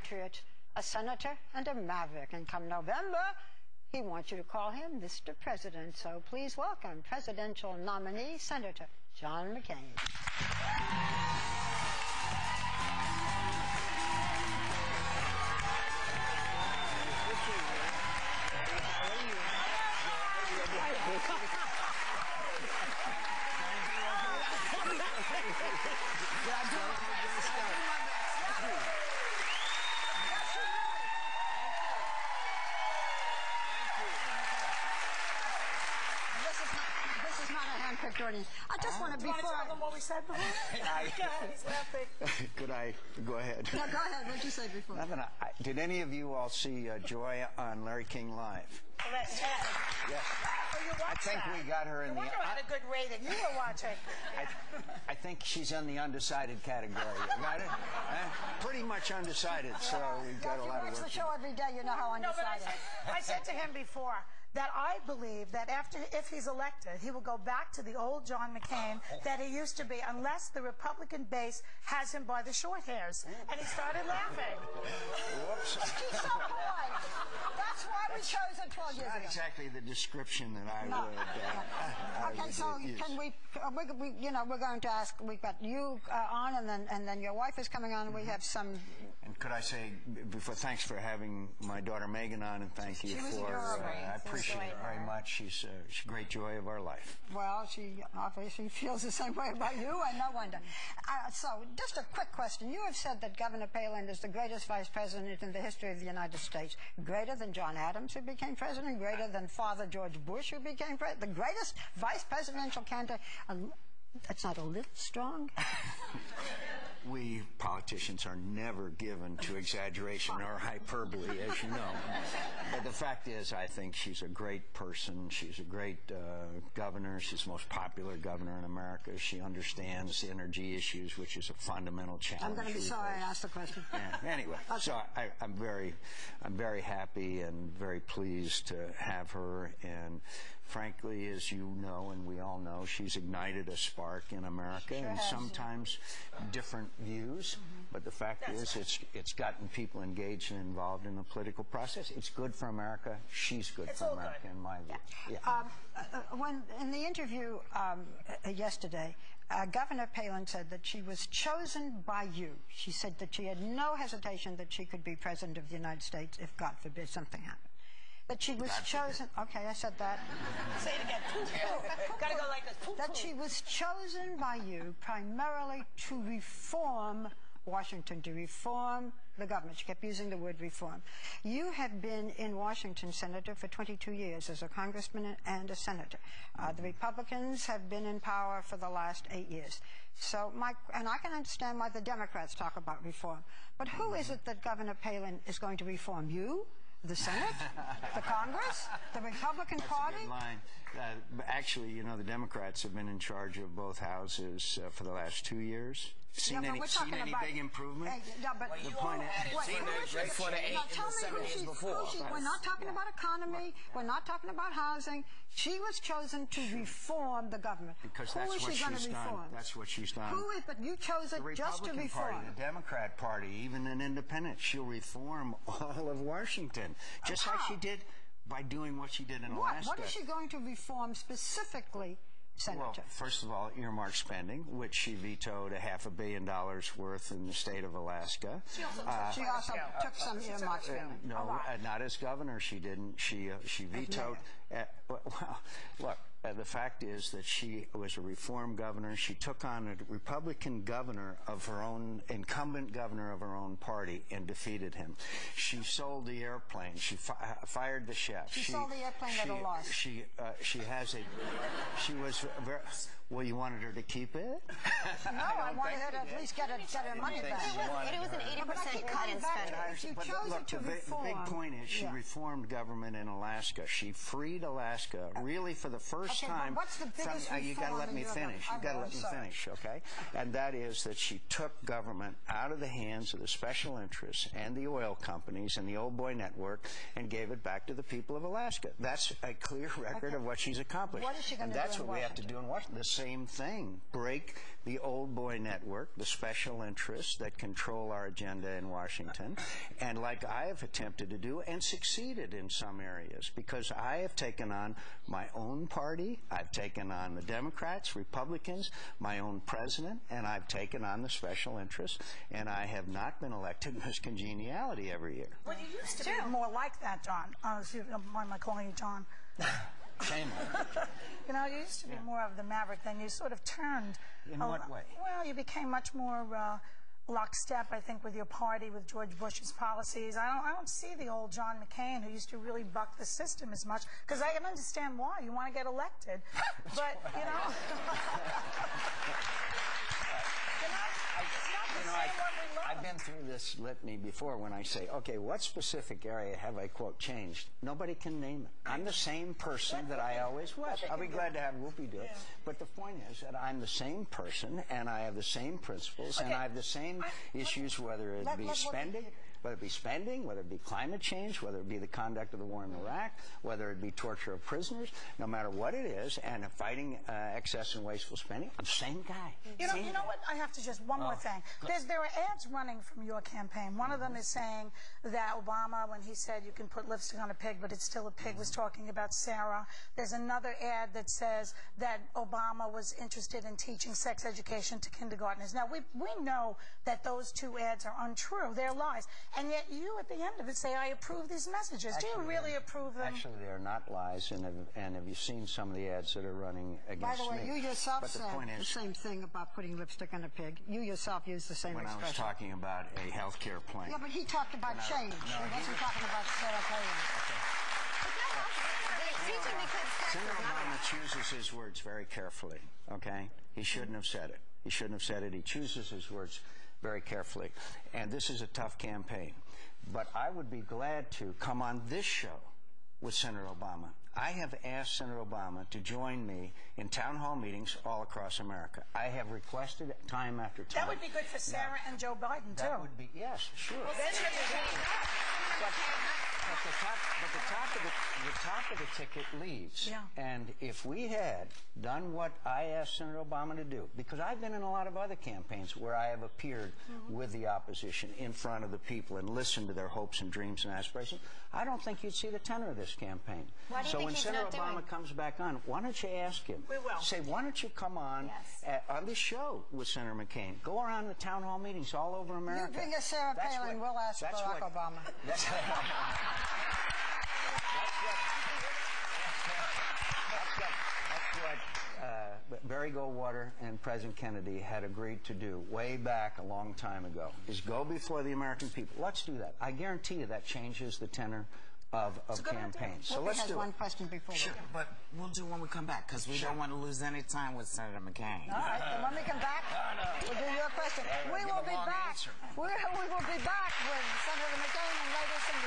patriot, a senator, and a maverick. And come November, he wants you to call him Mr. President. So please welcome presidential nominee, Senator John McCain. This is not a hand-picked audience. I just want to be tell them what we said before? He's laughing. Could I go ahead? No, go ahead. What did you say before? Did any of you all see Joy on Larry King Live? Yes. Oh, you I think that. we got her in the... I had a good rating. You were watching. I think she's in the undecided category. Got it? Pretty much undecided, so we've got a lot of work. Watch the show every day, you know how undecided. No, but I said to him before that I believe that if he's elected, he will go back to the old John McCain that he used to be, unless the Republican base has him by the short hairs. And he started laughing. Whoops. She's so polite. That's why we chose her 12 years ago. Not exactly the description that I would. Okay, so can we? We're going to ask. We've got you on, and then your wife is coming on. We have some. And could I say before? Thanks for having my daughter Megan on, and thank you for. I appreciate it very much. She's a great joy of our life. Well, she obviously feels the same way about you, and no wonder. So, just a quick question. You have said that Governor Palin is the greatest vice president in the history of the United States, greater than John Adams, who became president, greater than Father George Bush, who became president, the greatest vice presidential candidate. That's not a little strong? We politicians are never given to exaggeration or hyperbole, as you know. But the fact is, I think she's a great person. She's a great governor. She's the most popular governor in America. She understands the energy issues, which is a fundamental challenge. I'm going to be sorry I asked the question. Yeah. Anyway, okay. So I'm very happy and very pleased to have her. And frankly, as you know, and we all know, she's ignited a spark in America, and sometimes different views. But the fact is, it's gotten people engaged and involved in the political process. It's good for America. She's good for America, in my view. Yeah. When in the interview yesterday, Governor Palin said that she was chosen by you. She said that she had no hesitation that she could be president of the United States if, God forbid, something happened. That she was chosen. Okay, I said that. Say it again. Gotta go like this. That she was chosen by you primarily to reform Washington, to reform the government. She kept using the word reform. You have been in Washington, Senator, for 22 years as a congressman and a senator. The Republicans have been in power for the last 8 years. So, and I can understand why the Democrats talk about reform. But who is it that Governor Palin is going to reform? You? The Senate? The Congress? The Republican Party? That's a good line. Actually, you know, the Democrats have been in charge of both houses for the last 2 years. Seen any big improvement? The point is, we're not talking about economy. We're not talking about housing. She was chosen to reform the government. Because that's what she's done. That's what she's done. But you chose it just to reform. The Republican Party, the Democrat Party, even an independent, she'll reform all of Washington. Just like she did by doing what she did in Alaska. What is she going to reform specifically, Senator? Well, first of all, earmark spending, which she vetoed $500 million worth in the state of Alaska. She also took some earmark spending. No, not as governor. She didn't. She vetoed. Well, look. The fact is that she was a reform governor. She took on a Republican governor of her own, incumbent governor of her own party, and defeated him. She sold the airplane. She fired the chef. She sold the airplane at a loss. She was very. Well, you wanted her to keep it? No, I wanted her to at least get her money back. It was an 80% cut in spending. The big point is she reformed government in Alaska. She freed Alaska, really for the first time. What's the biggest reform? You got to let me finish. You got to let me finish, okay? And that is that she took government out of the hands of the special interests and the oil companies and the old boy network and gave it back to the people of Alaska. That's a clear record of what she's accomplished. What is she going to do in Washington? That's what we have to do in Washington. The same thing. Break the old boy network, the special interests that control our agenda in Washington, and like I have attempted to do and succeeded in some areas, because I have taken on my own party, I've taken on the Democrats, Republicans, my own president, and I've taken on the special interests, and I have not been elected Miss Congeniality every year. Well, you used to be more like that, John. If you don't mind my calling you John. Shame on you. You know, you used to be more of the maverick, then you sort of turned. In what way? Well, you became much more lockstep, I think, with your party, with George Bush's policies. I don't see the old John McCain, who used to really buck the system as much, because I can understand why. You want to get elected. But, you know... I've been through this litany before when I say, okay, what specific area have I, quote, changed? Nobody can name it. I'm the same person that I always was. I'll be glad to have Whoopi do it. But the point is that I'm the same person, and I have the same principles, and I have the same issues, whether it be spending, whether it be climate change, whether it be the conduct of the war in Iraq, whether it be torture of prisoners, no matter what it is, and fighting excess and wasteful spending, I'm the same guy. You know what? I have to just, one more thing. There are ads running from your campaign. One of them is saying that Obama, when he said you can put lipstick on a pig, but it's still a pig, was talking about Sarah. There's another ad that says that Obama was interested in teaching sex education to kindergartners. Now, we know that those two ads are untrue. They're lies. And yet you, at the end of it, say, I approve these messages. Actually, do you really approve them? Actually, they're not lies, and have you seen some of the ads that are running against me? By the way, you yourself said the same thing about putting lipstick on a pig. You yourself used the same expression. When I was talking about a health care plan. Yeah, but he talked about change. He wasn't talking about Sarah Palin. Senator Obama chooses his words very carefully, okay? He shouldn't have said it. He shouldn't have said it. He chooses his words very carefully. And this is a tough campaign. But I would be glad to come on this show with Senator Obama. I have asked Senator Obama to join me in town hall meetings all across America. I have requested it time after time. That would be good for Sarah and Joe Biden, too. That would be, yes, sure. Well, that's But the top of the ticket leaves. Yeah. And if we had done what I asked Senator Obama to do, because I've been in a lot of other campaigns where I have appeared with the opposition in front of the people and listened to their hopes and dreams and aspirations, I don't think you'd see the tenor of this campaign. Why do you think when he's Senator not Obama doing? comes back on, why don't you ask him? We will. Say, why don't you come on on this show with Senator McCain? Go around the town hall meetings all over America. You bring us Sarah Palin, we'll ask Barack Obama. That's what Barry Goldwater and President Kennedy had agreed to do way back a long time ago, is go before the American people. Let's do that. I guarantee you that changes the tenor of campaigns. So let's do it. One question before we go. But we'll do when we come back, because we don't want to lose any time with Senator McCain. All right, then when we come back, we'll do your question. We will be back. We will be back with Senator McCain and later Cindy.